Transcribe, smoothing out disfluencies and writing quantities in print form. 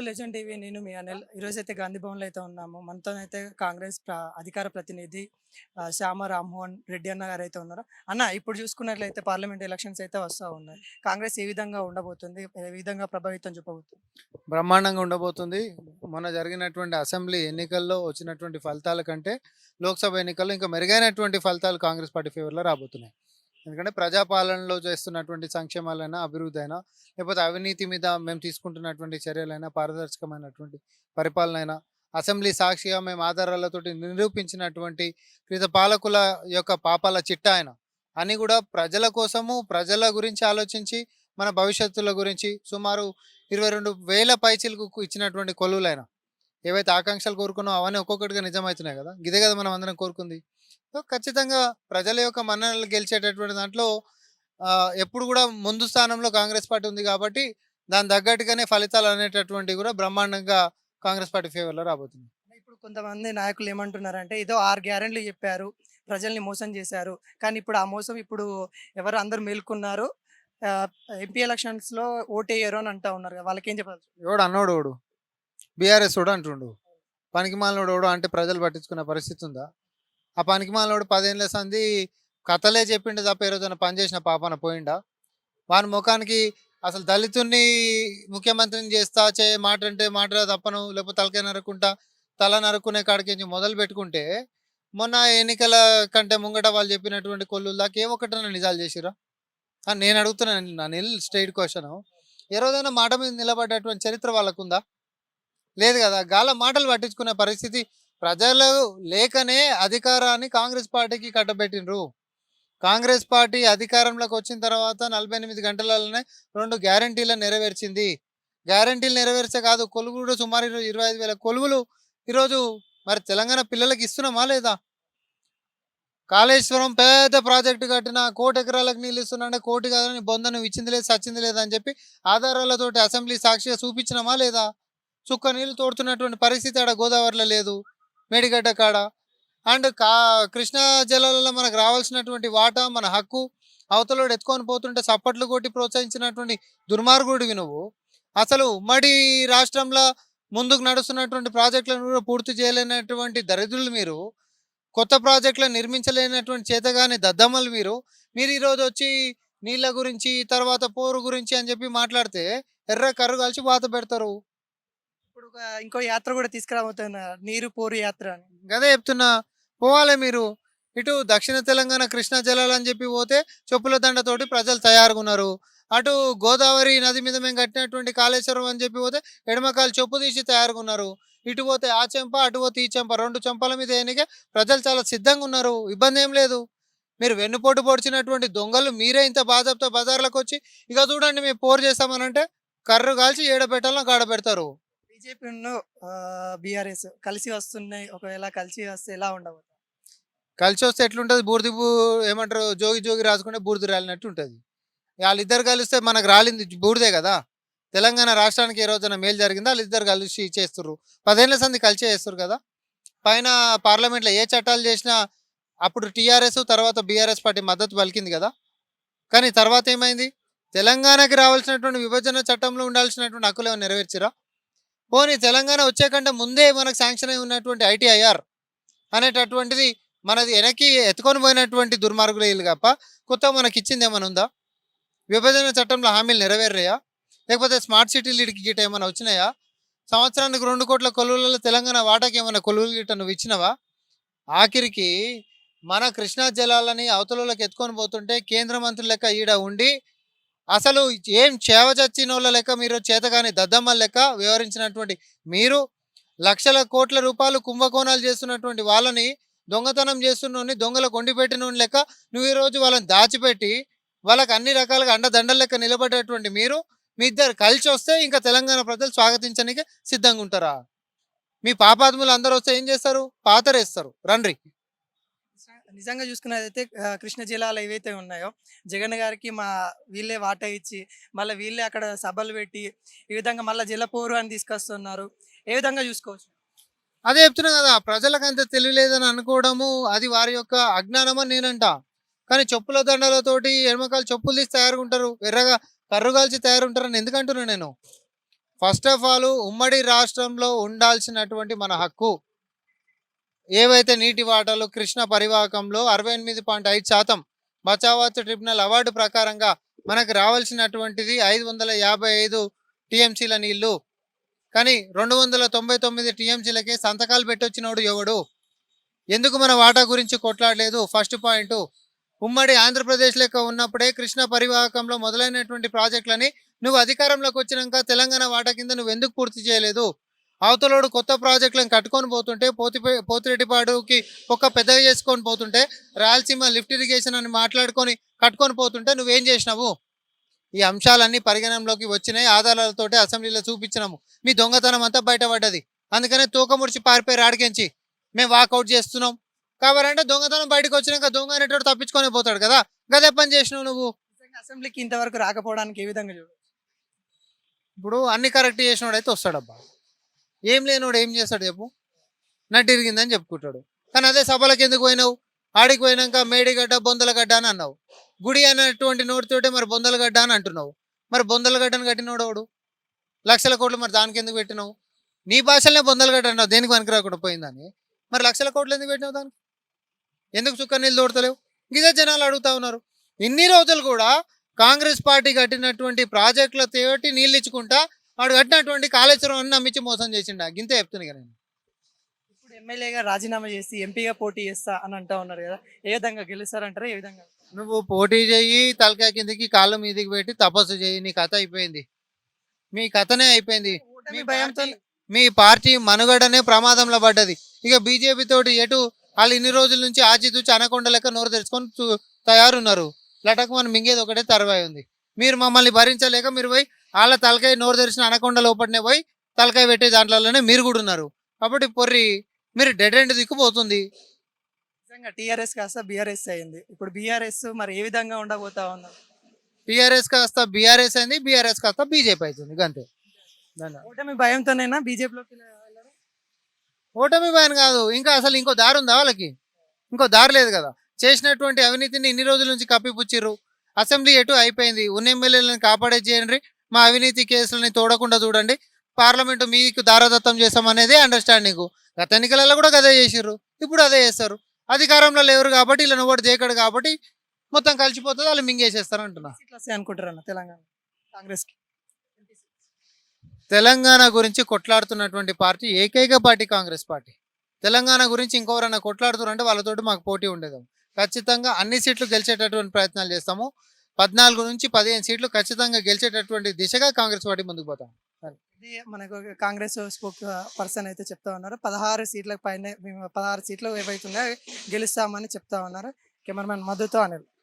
To legend TV. నేను మీ అనిల్. ఈరోజైతే గాంధీ భవన్‌లో అయితే ఉన్నాము. మనతోనైతే కాంగ్రెస్ అధికార ప్రతినిధి శ్యామ రామ్మోహన్ రెడ్డి అన్న గారైతే ఉన్నారు. అన్న, ఇప్పుడు చూసుకున్నట్లయితే పార్లమెంట్ ఎలక్షన్స్ అయితే వస్తా ఉన్నాయి. కాంగ్రెస్ ఏ విధంగా ఉండబోతుంది? ఏ విధంగా ప్రభావితం చూపబోతుంది? బ్రహ్మాండంగా ఉండబోతుంది. మొన్న జరిగినటువంటి అసెంబ్లీ ఎన్నికల్లో వచ్చినటువంటి ఫలితాల కంటే, లోక్‌సభ ఎన్నికల్లో ఇంకా మెరుగైనటువంటి ఫలితాలు కాంగ్రెస్ పార్టీ ఫేవర్‌లో రాబోతున్నాయి. ఎందుకంటే ప్రజాపాలనలో చేస్తున్నటువంటి సంక్షేమాలైనా, అభివృద్ధి అయినా, లేకపోతే అవినీతి మీద మేము తీసుకుంటున్నటువంటి చర్యలైనా, పారదర్శకమైనటువంటి పరిపాలనైనా, అసెంబ్లీ సాక్షిగా మేము ఆధారాలతోటి నిరూపించినటువంటి క్రిత పాలకుల యొక్క పాపాల చిట్టా ఆయన. అన్నీ కూడా ప్రజల కోసము, ప్రజల గురించి ఆలోచించి, మన భవిష్యత్తుల గురించి సుమారు 22,000 పైచిలకు ఇచ్చినటువంటి కొలువులైన. ఏవైతే ఆకాంక్షలు కోరుకున్నామో అవన్నీ ఒక్కొక్కటిగా నిజమవుతున్నాయి కదా! ఇదే కదా మనం అందరం కోరుకుంది. సో, ఖచ్చితంగా ప్రజల యొక్క మన్ననలు గెలిచేటటువంటి దాంట్లో ఎప్పుడు కూడా ముందు స్థానంలో కాంగ్రెస్ పార్టీ ఉంది కాబట్టి, దానికి తగ్గట్టుగానే ఫలితాలు అనేటటువంటివి కూడా బ్రహ్మాండంగా కాంగ్రెస్ పార్టీ ఫేవర్‌లో రాబోతుంది. ఇప్పుడు కొంతమంది నాయకులు ఏమంటున్నారంటే, ఏదో 6 గ్యారెంటీలు చెప్పారు, ప్రజల్ని మోసం చేశారు. కానీ ఇప్పుడు ఆ మోసం ఎవరు అందరూ మేలుకున్నారు. ఆహ్, ఎంపీ ఎలక్షన్స్‌లో ఓటెయ్యరు అని అంటా ఉన్నారు కదా! వాళ్ళకేం చెప్పాలి? ఎవడు అన్నోడెవడు? బీఆర్ఎసోడు అంటుండు. పనికిమాలినోడెవడో అంటే ప్రజలు పట్టించుకునే పరిస్థితి ఉందా? ఆ పనికిమాలినోడు 10 ఏండ్ల సంధి కథలే చెప్పిండు తప్ప ఏ రోజైనా పని చేసిన పాపాన పోయిండా? వాని మొఖానికి అసలు దళితుడిని ముఖ్యమంత్రిని చేస్తా మాట అంటే మాట తప్పను, లేకపోతే తలకాయ నరుక్కుంటా, తల నరుక్కునే కాడికించి మొదలు పెట్టుకుంటే, మొన్న ఎన్నికల కంటే ముంగట వాళ్ళు చెప్పినటువంటి కొల్లుల దాకా ఏ ఒక్కటన్నా నిజాలు చేసిర్రా? నేను అడుగుతున్నాను, నా స్ట్రెయిట్ క్వెషను. ఏ రోజైనా మాట మీద నిలబడ్డటువంటి చరిత్ర వాళ్ళకుందా? లేదు గదా! గాళ్ళ మాటలు పట్టించుకునే పరిస్థితి ప్రజలు లేకనే అధికారాన్ని కాంగ్రెస్ పార్టీకి కట్టబెట్టిండ్రు. కాంగ్రెస్ పార్టీ అధికారంలోకి వచ్చిన తర్వాత 48 గంటలలోనే 2 గ్యారంటీలను నెరవేర్చింది. గ్యారంటీలు నెరవేర్చే కాదు, కొలువులు కూడా సుమారు 25,000 కొలువులు ఈరోజు మరి తెలంగాణ పిల్లలకి ఇస్తున్నామా లేదా? కాళేశ్వరం పెద్ద ప్రాజెక్టు కట్టిన 1,00,00,000 ఎకరాలకు నీళ్ళు ఇస్తున్నా, కోటి కాదని బొంద నువ్వు ఇచ్చింది లేదు, సచ్చింది లేదు అని చెప్పి ఆధారాలతోటి అసెంబ్లీ సాక్షిగా చూపించినామా లేదా? చుక్క నీళ్ళు తోడుతున్నటువంటి పరిస్థితి ఆడ గోదావరిలో లేదు, మేడిగడ్డ కాడ. అండ్ కృష్ణా జలాలలో మనకు రావాల్సినటువంటి వాటా, మన హక్కు అవతలోడు ఎత్తుకొని పోతుంటే సప్పట్లు కొట్టి ప్రోత్సహించినటువంటి దుర్మార్గుడివి నువ్వు. అసలు ఉమ్మడి రాష్ట్రంలో ముందుకు నడుస్తున్నటువంటి ప్రాజెక్టులను కూడా పూర్తి చేయలేనటువంటి దరిద్రులు మీరు. కొత్త ప్రాజెక్టులను నిర్మించలేనటువంటి చేతగాని దద్దమ్మలు మీరు. మీరు ఈరోజు వచ్చి నీళ్ళ గురించి, తర్వాత పోరు గురించి అని చెప్పి మాట్లాడితే ఎర్ర కర్రు కాల్చి వాత పెడతారు. ఇప్పుడు ఇంకో యాత్ర కూడా తీసుకురాబోతున్నారు, నీరు పోరు యాత్ర అని. గదే చెప్తున్నా. పోవాలే మీరు. ఇటు దక్షిణ తెలంగాణ కృష్ణా జలాలని చెప్పి పోతే చెప్పుల దండతోటి ప్రజలు తయారుగున్నారు. అటు గోదావరి నది మీద మేము కట్టినటువంటి కాళేశ్వరం అని చెప్పి పోతే ఎడమకాలు చెప్పు తీసి తయారుగున్నారు. ఇటు పోతే ఆ చెంప, అటు పోతే ఈ చెంప, 2 చెంపల మీద ఏనికే ప్రజలు చాలా సిద్ధంగా ఉన్నారు. ఇబ్బంది ఏం లేదు. మీరు వెన్నుపోటు పొడిచినటువంటి దొంగలు మీరే ఇంత బాధతో బజార్లకు వచ్చి ఇక చూడండి మేము పోరు చేస్తామనంటే కర్రు కాల్చి ఏడ పెట్టాలో కాడ పెడతారు. బీజేపీను బీఆర్ఎస్ కలిసి వస్తున్నాయి. ఒకవేళ కలిసి వస్తే ఎలా ఉండబోతుంది? కలిసొస్తే ఎట్లుంటది? బూడిద ఏమంటారు, జోగి జోగి రాసుకుంటే బూడిద రాలినట్టు ఉంటది. ఆళ్ళిద్దరు కలిస్తే మనకు రాలింది బూడిదే గదా! తెలంగాణ రాష్ట్రానికి ఏ రోజున మేలు జరిగిందా? ఆళ్ళిద్దరు కలిసి చేస్తుర్రు. 10 ఏళ్ల సంధి కలిసే చేస్తుర్రు గదా! పైన పార్లమెంట్‌లో ఏ చట్టాలు చేసినా అప్పుడు టీఆర్ఎస్, తర్వాత బీఆర్ఎస్ పార్టీ మద్దతు పలికింది గదా! కానీ తర్వాత ఏమైంది? తెలంగాణకి రావాల్సినటువంటి విభజన చట్టంలో ఉండాల్సినటువంటి హక్కులేమన్నా నెరవేర్చిర్రా? పోనీ తెలంగాణ వచ్చే కంటే ముందే మనకు శాంక్షన్ అయి ఉన్నటువంటి ఐటీఐఆర్ అనేటటువంటిది మనది వెనక్కి ఎత్తుకొని పోయినటువంటి దుర్మార్గులు వీళ్ళు తప్ప కొత్తగా మనకిచ్చింది ఏమైనా ఉందా? విభజన చట్టంలో హామీలు నెరవేరాయా? లేకపోతే స్మార్ట్ సిటీలు ఇడికి గిట్ట ఏమైనా వచ్చినాయా? సంవత్సరానికి 2 కోట్ల కొలువులలో తెలంగాణ వాటాకి ఏమైనా కొలువులు గిట్ట నువ్వు ఇచ్చినవా? ఆఖరికి మన కృష్ణా జలాలని అవతలలోకి ఎత్తుకొని పోతుంటే కేంద్ర మంత్రుల లెక్క ఈడ ఉండి అసలు ఏం చేవ చచ్చినోళ్ళ లెక్క, మీరు చేతగాని దద్దమ్మల లెక్క వ్యవహరించినటువంటి మీరు, లక్షల కోట్ల రూపాయలు కుంభకోణాలు చేస్తున్నటువంటి వాళ్ళని, దొంగతనం చేస్తున్నోని దొంగలకు వండిపెట్టినోని లెక్క నువ్వు ఈరోజు వాళ్ళని దాచిపెట్టి వాళ్ళకి అన్ని రకాలుగా అండదండల లెక్క నిలబడేటువంటి మీరు, మీ ఇద్దరు కలిసి వస్తే ఇంకా తెలంగాణ ప్రజలు స్వాగతించడానికి సిద్ధంగా ఉంటారా? మీ పాపాత్ములు అందరూ వస్తే ఏం చేస్తారు? పాతరేస్తారు రండ్రి. నిజంగా చూసుకున్నదైతే కృష్ణ జిల్లాలో ఏవైతే ఉన్నాయో, జగన్ గారికి వీళ్ళే వాటా ఇచ్చి, మళ్ళీ వీళ్ళే అక్కడ సభలు పెట్టి, ఈ విధంగా మళ్ళీ జలపోరు అని తీసుకొస్తున్నారు. ఏ విధంగా చూసుకోవచ్చు? అదే చెప్తున్నా కదా, ప్రజలకు అంత తెలియలేదని అనుకోవడము అది వారి యొక్క అజ్ఞానమని నేనంట. కానీ చెప్పుల దండలతోటి ఎడమకాలు చెప్పులు తీసి తయారుగుంటారు, ఎర్రగా కర్రు కాల్చి తయారుంటారని ఎందుకంటున్నా నేను. ఫస్ట్ ఆఫ్ ఆల్ ఉమ్మడి రాష్ట్రంలో ఉండాల్సినటువంటి మన హక్కు ఏవైతే నీటి వాటాలు కృష్ణ పరివాహకంలో 68.5% బచావత్ ట్రిబ్యునల్ అవార్డు ప్రకారంగా మనకు రావాల్సినటువంటిది 555 టీఎంసీల నీళ్లు. కానీ 299 టీఎంసీలకే సంతకాలు పెట్టొచ్చినోడు ఎవడు? ఎందుకు మన వాటా గురించి కొట్లాడలేదు? First point. ఉమ్మడి ఆంధ్రప్రదేశ్ లెక్క ఉన్నప్పుడే కృష్ణ పరివాహకంలో మొదలైనటువంటి ప్రాజెక్టులని నువ్వు అధికారంలోకి వచ్చినాక తెలంగాణ వాటా కింద నువ్వు ఎందుకు పూర్తి చేయలేదు? అవతలోడు కొత్త ప్రాజెక్టులను కట్టుకొని పోతుంటే పోతిరెడ్డిపాడుకి ఒక పెద్దగా చేసుకొని పోతుంటే రాయలసీమ లిఫ్ట్ ఇరిగేషన్ అని మాట్లాడుకొని కట్టుకొని పోతుంటే నువ్వేం చేసినావు? ఈ అంశాలన్నీ పరిగణనలోకి వచ్చినాయి. ఆధారాలతోటి అసెంబ్లీలో చూపించినాము. మీ దొంగతనం అంతా బయటపడ్డది. అందుకనే తూక ముడిచి పారిపోయి రాడికించి మేము వాకౌట్ చేస్తున్నాం. కాబట్టి దొంగతనం బయటకు వచ్చినాక దొంగ అనేటోడు తప్పించుకొని పోతాడు కదా. గదే పని చేసినావు నువ్వు. నిజంగా అసెంబ్లీకి ఇంతవరకు రాకపోవడానికి ఏ విధంగా చూడవచ్చు? ఇప్పుడు అన్ని కరెక్ట్ చేసినోడు అయితే వస్తాడబ్బా. ఏం లేనోడు ఏం చేస్తాడు చెప్పు? నడ్డి ఇరిగిందని చెప్పుకుంటాడు. కానీ అదే సభలకు ఎందుకు పోయినావు? ఆడికి పోయినాక మేడిగడ్డ బొందలగడ్డ అని అన్నావు. గుడి అన్నటువంటి నోటితోటే మరి బొందలగడ్డ అని అంటున్నావు. మరి బొందలగడ్డను కట్టినోడోడు? లక్షల కోట్లు మరి దానికి ఎందుకు పెట్టినావు? నీ భాషలనే బొందలగడ్డ అన్నావు, దేనికి పనికి రాకుండా పోయిందని. మరి లక్షల కోట్లు ఎందుకు పెట్టినావు దానికి? ఎందుకు చుక్క నీళ్ళు తోడతలేవు? ఇదే జనాలు అడుగుతా ఉన్నారు. ఇన్ని రోజులు కూడా కాంగ్రెస్ పార్టీ కట్టినటువంటి ప్రాజెక్టుల తోటి నీళ్ళు ఇచ్చుకుంటా వాడు కట్టినటువంటి కాళేశ్వరం అని నమ్మించి మోసం చేసిండా? గింతే చెప్తున్నా ఇక నేను. ఇప్పుడు ఎమ్మెల్యేగా రాజీనామా చేసి ఎంపీగా పోటీ చేస్తా అని అంటా ఉన్నారు కదా, ఏ విధంగా గెలుస్తారంటారా? ఏ విధంగా? నువ్వు పోటీ చెయ్యి, తలకాయ కిందకి కాళ్ళ మీదకి పెట్టి తపస్సు చెయ్యి. నీ కథ అయిపోయింది. మీ కథనే అయిపోయింది. ఓటమి భయంతో మీ పార్టీ మనుగడనే ప్రమాదంలో పడ్డది. ఇక బీజేపీ తోటి ఎటు వాళ్ళు ఇన్ని రోజుల నుంచి ఆచితూచి అనకొండ లెక్క నోరు తెరుచుకొని తయారున్నారు. లటకు మనం మింగేది ఒకటే తర్వాయి ఉంది. మీరు మమ్మల్ని భరించలేక మీరు పోయి వాళ్ళ తలకాయ నోరు తెరిచిన అనకొండ లోపలనే పోయి తలకాయ పెట్టే దాంట్లోనే మీరు కూడా ఉన్నారు. కాబట్టి పొర్రి మీరు డెడ్ ఎండ్ దిక్కుపోతుంది. నిజంగా టీఆర్ఎస్ కాస్త బీఆర్ఎస్ అయింది. ఇప్పుడు బీఆర్ఎస్ మరి ఏ విధంగా ఉండబోతా ఉన్నారు? టీఆర్ఎస్ కాస్త బీఆర్ఎస్ అయింది, బీఆర్ఎస్ కాస్త బీజేపీ అవుతుంది. అంతే. ఓటమి భయంతోనైనా బీజేపీలోకి వెళ్ళారు? ఓటమి భయం కాదు, ఇంకా అసలు ఇంకో దారి ఉందా వాళ్ళకి? ఇంకో దారి లేదు కదా. చేసినటువంటి అవినీతిని ఇన్ని రోజుల నుంచి కప్పిపుచ్చిర్రు. అసెంబ్లీ ఎటు అయిపోయింది. ఉన్న ఎమ్మెల్యేలను కాపాడే చేయండి, మా అవినీతి కేసులని తోడకుండా చూడండి, పార్లమెంటు మీకు దారదత్తం చేస్తామనేదే అండర్స్టాండింగ్. గత ఎన్నికలలో కూడా అదే చేసిర్రు, ఇప్పుడు అదే చేస్తారు. అధికారంలో లేరు కాబట్టి ఇలా ఓటు చేయకడు కాబట్టి మొత్తం కలిసిపోతుంది, వాళ్ళు మింగేసేస్తారు అంటున్నా. సీట్లు వస్తాయి అనుకుంటారన్న తెలంగాణ కాంగ్రెస్కి? తెలంగాణ గురించి కొట్లాడుతున్నటువంటి పార్టీ ఏకైక పార్టీ కాంగ్రెస్ పార్టీ. తెలంగాణ గురించి ఇంకెవరన్నా కొట్లాడుతున్నారంటే వాళ్ళతోటి మాకు పోటీ ఉండేది. ఖచ్చితంగా అన్ని సీట్లు గెలిచేటటువంటి ప్రయత్నాలు చేస్తాము. 14 నుంచి 15 సీట్లు ఖచ్చితంగా గెలిచేటటువంటి దిశగా కాంగ్రెస్ పార్టీ ముందుకు పోతాం. ఇది మనకు కాంగ్రెస్ స్పోక్ పర్సన్ అయితే చెప్తా ఉన్నారు, 16 సీట్ల పైన మేము 16 సీట్లు ఏవైతుందో గెలుస్తామని చెప్తా ఉన్నారు. కెమెరామెన్ మధుతో అనిల్.